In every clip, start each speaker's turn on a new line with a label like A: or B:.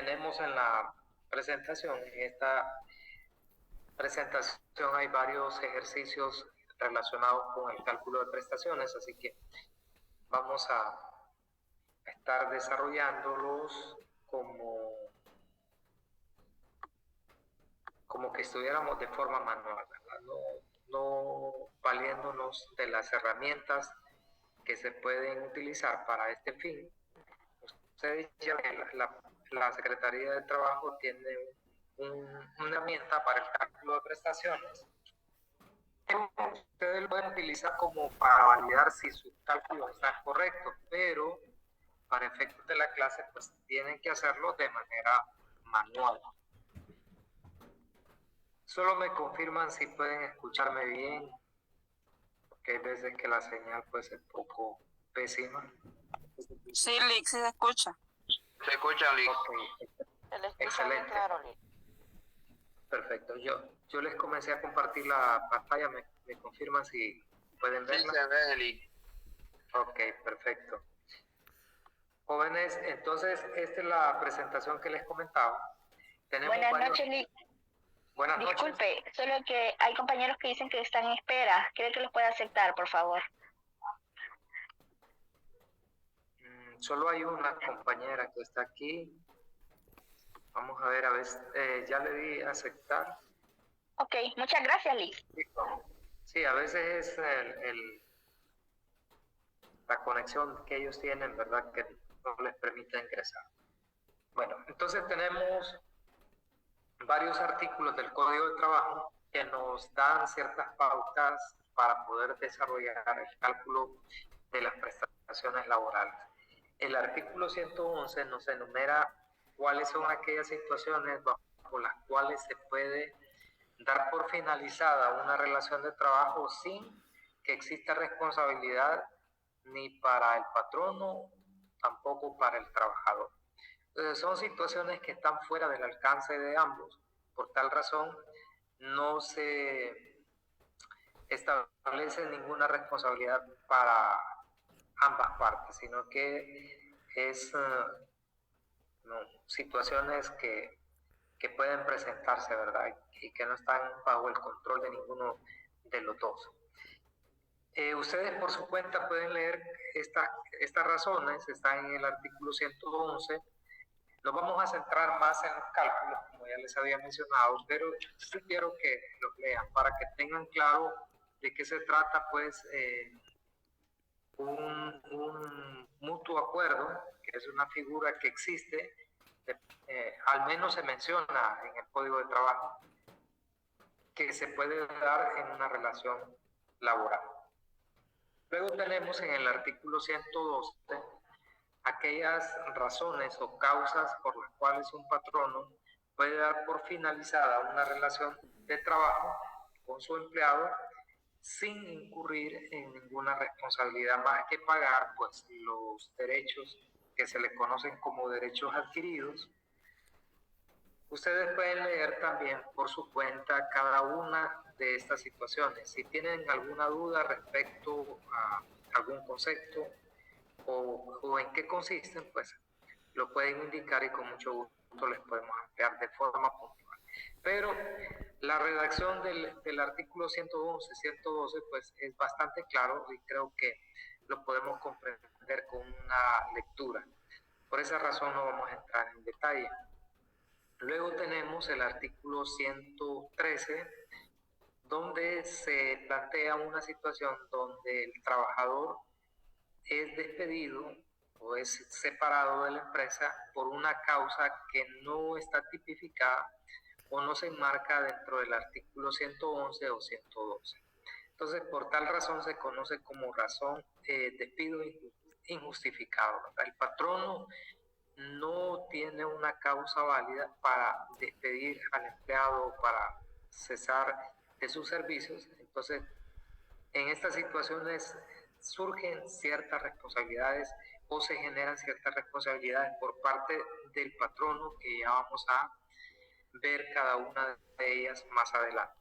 A: tenemos en la presentación, en esta presentación hay varios ejercicios relacionados con el cálculo de prestaciones, así que vamos a estar desarrollándolos como que estuviéramos de forma manual, ¿verdad? No valiéndonos de las herramientas que se pueden utilizar para este fin. Ustedes ya ven, la Secretaría de Trabajo tiene una herramienta para el cálculo de prestaciones. Ustedes lo pueden utilizar como para validar si sus cálculos están correctos, pero para efectos de la clase pues tienen que hacerlo de manera manual. Solo me confirman si pueden escucharme bien, porque hay veces que la señal puede ser un poco pésima.
B: Sí, Lick, sí se escucha.
C: Se escucha, Lick.
A: Okay.
D: Se le escucha
A: Excelente.
D: bien claro, Lick.
A: Perfecto. Yo les comencé a compartir la pantalla. ¿Me confirman si pueden verla?
C: Sí, se ve, Lick.
A: Ok, perfecto. Jóvenes, entonces esta es la presentación que les comentaba. Tenemos
E: Buenas noches, Lick.
A: Buenas noches.
E: Disculpe, solo que hay compañeros que dicen que están en espera. ¿Cree que los puede aceptar, por favor?
A: Solo hay una compañera que está aquí. Vamos a ver, ya le di a aceptar.
E: Ok, muchas gracias, Lick.
A: Sí, a veces es la conexión que ellos tienen, ¿verdad? Que no les permite ingresar. Bueno, entonces tenemos varios artículos del Código de Trabajo que nos dan ciertas pautas para poder desarrollar el cálculo de las prestaciones laborales. El artículo 111 nos enumera cuáles son aquellas situaciones bajo las cuales se puede dar por finalizada una relación de trabajo sin que exista responsabilidad ni para el patrono, tampoco para el trabajador. Entonces son situaciones que están fuera del alcance de ambos. Por tal razón, no se establece ninguna responsabilidad para ambas partes, sino que es situaciones que pueden presentarse, ¿verdad? Y que no están bajo el control de ninguno de los dos. Ustedes por su cuenta pueden leer estas razones, están en el artículo 111. Nos vamos a centrar más en los cálculos, como ya les había mencionado, pero sí quiero que los lean para que tengan claro de qué se trata, pues, un mutuo acuerdo, que es una figura que existe, al menos se menciona en el Código de Trabajo, que se puede dar en una relación laboral. Luego tenemos en el artículo 112 aquellas razones o causas por las cuales un patrono puede dar por finalizada una relación de trabajo con su empleado sin incurrir en ninguna responsabilidad más que pagar pues los derechos que se le conocen como derechos adquiridos. Ustedes pueden leer también por su cuenta cada una de estas situaciones. Si tienen alguna duda respecto a algún concepto o en qué consisten, pues lo pueden indicar y con mucho gusto les podemos ampliar de forma puntual. Pero la redacción del artículo 111, 112, pues es bastante claro y creo que lo podemos comprender con una lectura. Por esa razón no vamos a entrar en detalle. Luego tenemos el artículo 113, donde se plantea una situación donde el trabajador es despedido o es separado de la empresa por una causa que no está tipificada o no se enmarca dentro del artículo 111 o 112. Entonces, por tal razón se conoce como razón despido injustificado. El patrono no tiene una causa válida para despedir al empleado o para cesar de sus servicios. Entonces, en estas situaciones surgen ciertas responsabilidades o se generan ciertas responsabilidades por parte del patrono, que ya vamos a ver cada una de ellas más adelante.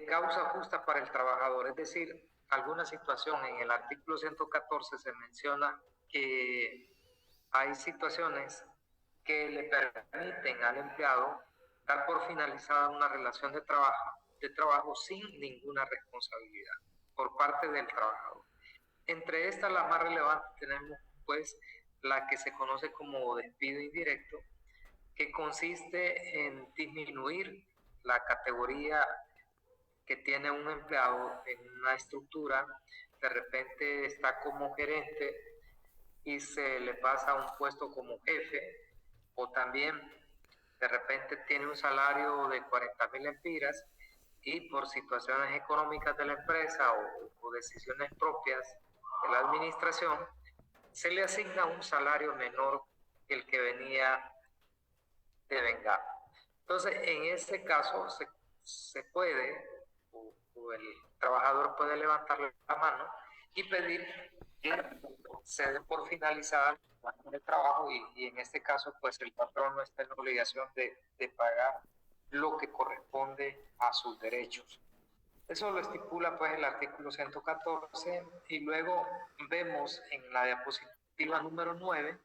A: Causa justa para el trabajador, es decir, alguna situación en el artículo 114 se menciona que hay situaciones que le permiten al empleado dar por finalizada una relación de trabajo sin ninguna responsabilidad por parte del trabajador. Entre estas, las más relevantes, tenemos pues la que se conoce como despido indirecto, que consiste en disminuir la categoría que tiene un empleado en una estructura. De repente está como gerente y se le pasa a un puesto como jefe, o también de repente tiene un salario de 40,000 lempiras y por situaciones económicas de la empresa o decisiones propias de la administración, se le asigna un salario menor que el que venía de vengar. Entonces, en este caso, se puede, o el trabajador puede levantar la mano y pedir que se dé por finalizada el trabajo y en este caso, pues el patrón no está en la obligación de pagar lo que corresponde a sus derechos. Eso lo estipula pues el artículo 114 y luego vemos en la diapositiva número 9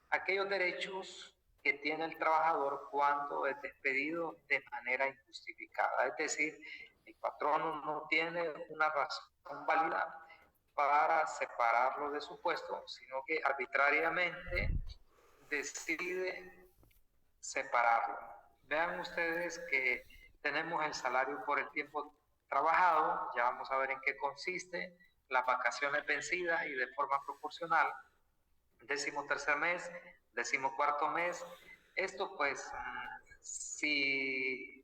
A: aquellos derechos que tiene el trabajador cuando es despedido de manera injustificada. Es decir, el patrón no tiene una razón válida para separarlo de su puesto, sino que arbitrariamente decide separarlo. Vean ustedes que tenemos el salario por el tiempo trabajado, ya vamos a ver en qué consiste, las vacaciones vencidas y de forma proporcional, 13º mes, 14º mes. Esto pues, si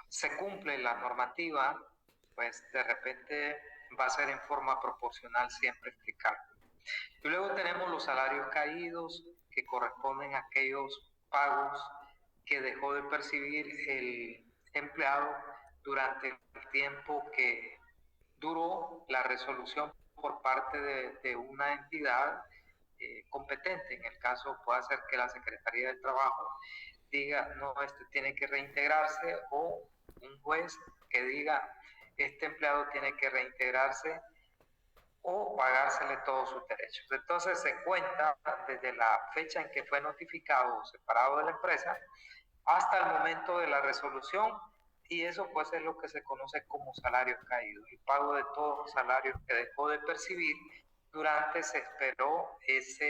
A: se cumple la normativa, pues de repente va a ser en forma proporcional siempre este cálculo. Y luego tenemos los salarios caídos, que corresponden a aquellos pagos que dejó de percibir el empleado durante el tiempo que duró la resolución por parte de una entidad competente. En el caso puede ser que la Secretaría del Trabajo diga, no, este tiene que reintegrarse, o un juez que diga, este empleado tiene que reintegrarse o pagársele todos sus derechos. Entonces se cuenta desde la fecha en que fue notificado o separado de la empresa hasta el momento de la resolución, y eso pues es lo que se conoce como salarios caídos, el pago de todos los salarios que dejó de percibir durante se esperó ese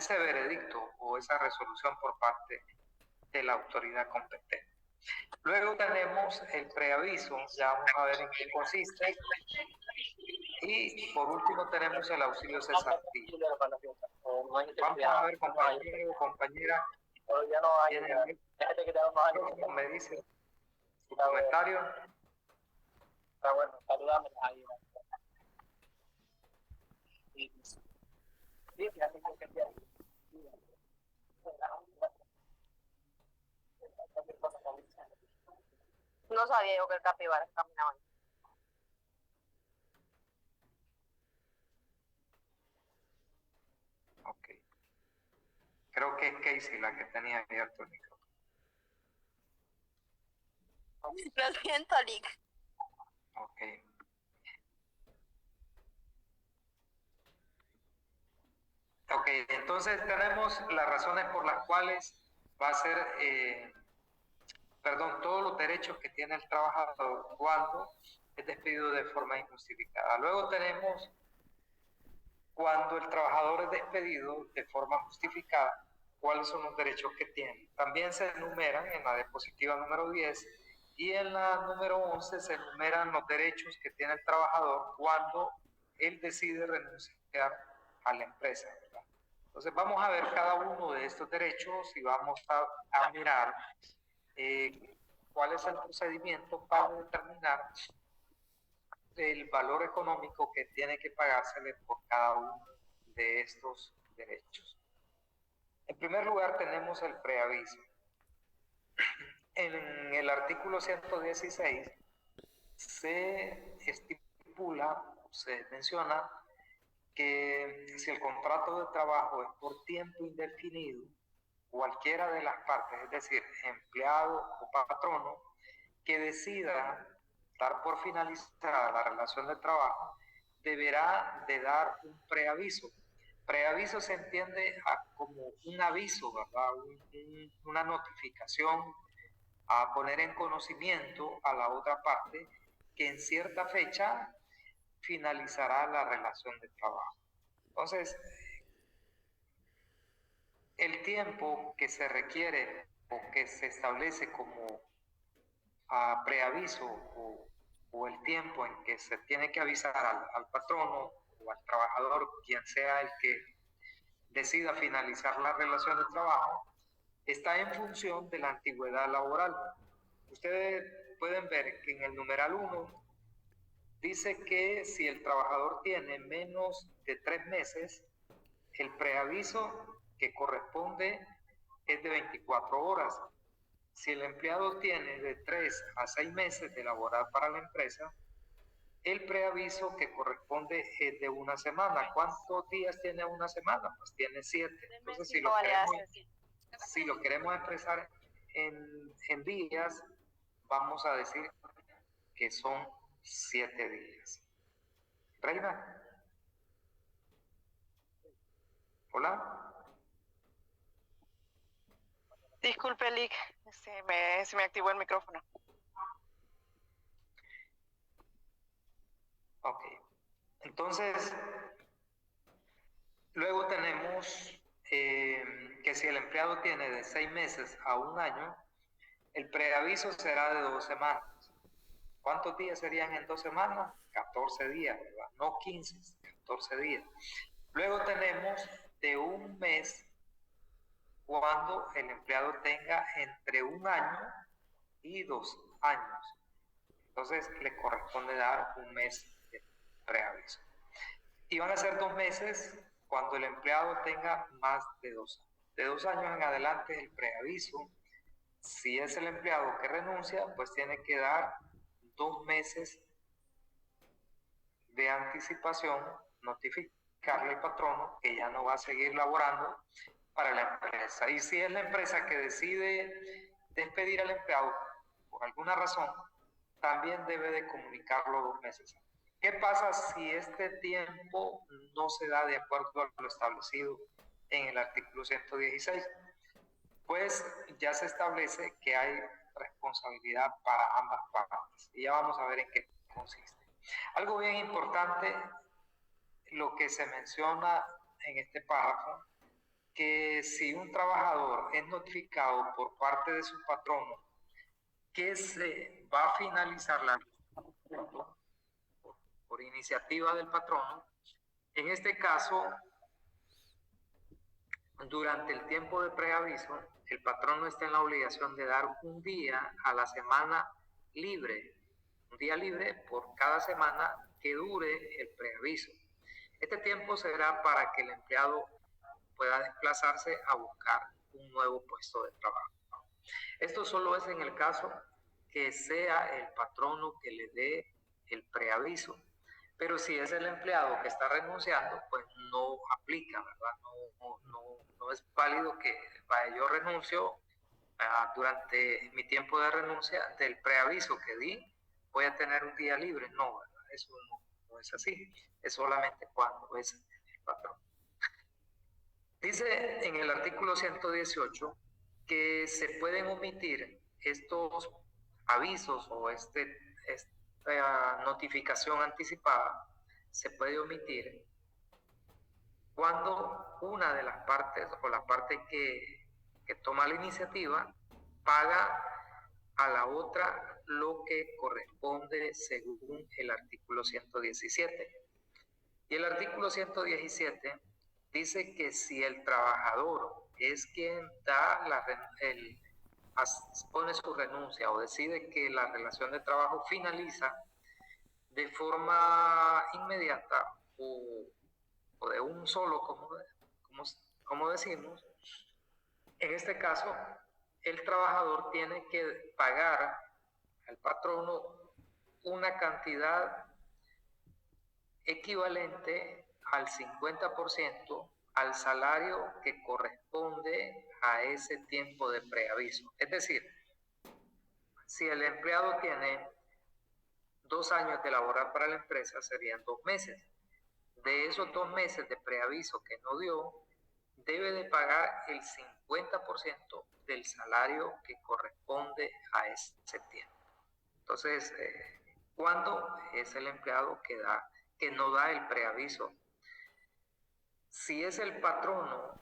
A: veredicto o esa resolución por parte de la autoridad competente. Luego tenemos el preaviso, ya vamos a ver en qué consiste. Y por último tenemos el auxilio cesantía. Vamos a ver, compañero o compañera, me dice su comentario.
D: Está bueno, saludame ahí.
B: No sabía yo que el capibara caminaba.
A: Ok. Creo que es Casey la que tenía abierto el micrófono.
B: Lo siento, Lick.
A: Ok. Ok, entonces tenemos las razones por las cuales va a ser, todos los derechos que tiene el trabajador cuando es despedido de forma injustificada. Luego tenemos cuando el trabajador es despedido de forma justificada, cuáles son los derechos que tiene. También se enumeran en la diapositiva número 10 y en la número 11 se enumeran los derechos que tiene el trabajador cuando él decide renunciar a la empresa, ¿verdad? Entonces vamos a ver cada uno de estos derechos y vamos a mirar cuál es el procedimiento para determinar el valor económico que tiene que pagársele por cada uno de estos derechos. En primer lugar tenemos el preaviso. En el artículo 116 se estipula, se menciona que si el contrato de trabajo es por tiempo indefinido, cualquiera de las partes, es decir, empleado o patrono, que decida dar por finalizada la relación de trabajo, deberá de dar un preaviso Preaviso se entiende como un aviso, ¿verdad? Una notificación a poner en conocimiento a la otra parte que en cierta fecha finalizará la relación de trabajo. Entonces, el tiempo que se requiere o que se establece como preaviso o el tiempo en que se tiene que avisar al patrono o al trabajador, quien sea el que decida finalizar la relación de trabajo, está en función de la antigüedad laboral. Ustedes pueden ver que en el numeral 1 dice que si el trabajador tiene menos de 3 meses, el preaviso que corresponde es de 24 horas. Si el empleado tiene de 3 a 6 meses de laborar para la empresa, el preaviso que corresponde es de una semana. ¿Cuántos días tiene una semana? Pues tiene 7. Entonces, si lo queremos expresar en días, vamos a decir que son 7 días. Reina. Hola.
B: Disculpe, Lick, se me activó el micrófono.
A: Ok. Entonces, luego tenemos que si el empleado tiene de 6 meses a un año, el preaviso será de 2 semanas. ¿Cuántos días serían en 2 semanas? 14 días, ¿verdad? No 15, 14 días. Luego tenemos de un mes cuando el empleado tenga entre 1 año y 2 años. Entonces le corresponde dar un mes de preaviso. Y van a ser 2 meses cuando el empleado tenga más de 2 años. De 2 años en adelante el preaviso, si es el empleado que renuncia, pues tiene que dar 2 meses de anticipación, notificarle al patrono que ya no va a seguir laborando para la empresa. Y si es la empresa que decide despedir al empleado por alguna razón, también debe de comunicarlo 2 meses. ¿Qué pasa si este tiempo no se da de acuerdo a lo establecido en el artículo 116? Pues ya se establece que hay responsabilidad para ambas partes. Y ya vamos a ver en qué consiste. Algo bien importante, lo que se menciona en este párrafo, que si un trabajador es notificado por parte de su patrono que se va a finalizar la por iniciativa del patrono, en este caso, durante el tiempo de preaviso, el patrono está en la obligación de dar un día a la semana libre, un día libre por cada semana que dure el preaviso. Este tiempo será para que el empleado pueda desplazarse a buscar un nuevo puesto de trabajo. Esto solo es en el caso que sea el patrono que le dé el preaviso. Pero si es el empleado que está renunciando, pues no aplica, ¿verdad? No es válido que vaya, yo renuncio durante mi tiempo de renuncia del preaviso que di, voy a tener un día libre. No, ¿verdad? Eso no es así. Es solamente cuando es el patrón. Dice en el artículo 118 que se pueden omitir estos avisos o esta notificación anticipada, se puede omitir cuando una de las partes o la parte que toma la iniciativa paga a la otra lo que corresponde según el artículo 117. Y el artículo 117 dice que si el trabajador es quien pone su renuncia o decide que la relación de trabajo finaliza de forma inmediata o de un solo, como decimos, en este caso el trabajador tiene que pagar al patrono una cantidad equivalente al 50% al salario que corresponde a ese tiempo de preaviso. Es decir, si el empleado tiene 2 años de laborar para la empresa, serían 2 meses. de esos 2 meses de preaviso que no dio, debe de pagar el 50% del salario que corresponde a ese tiempo. Entonces, ¿cuándo es el empleado que no da el preaviso? Si es el patrono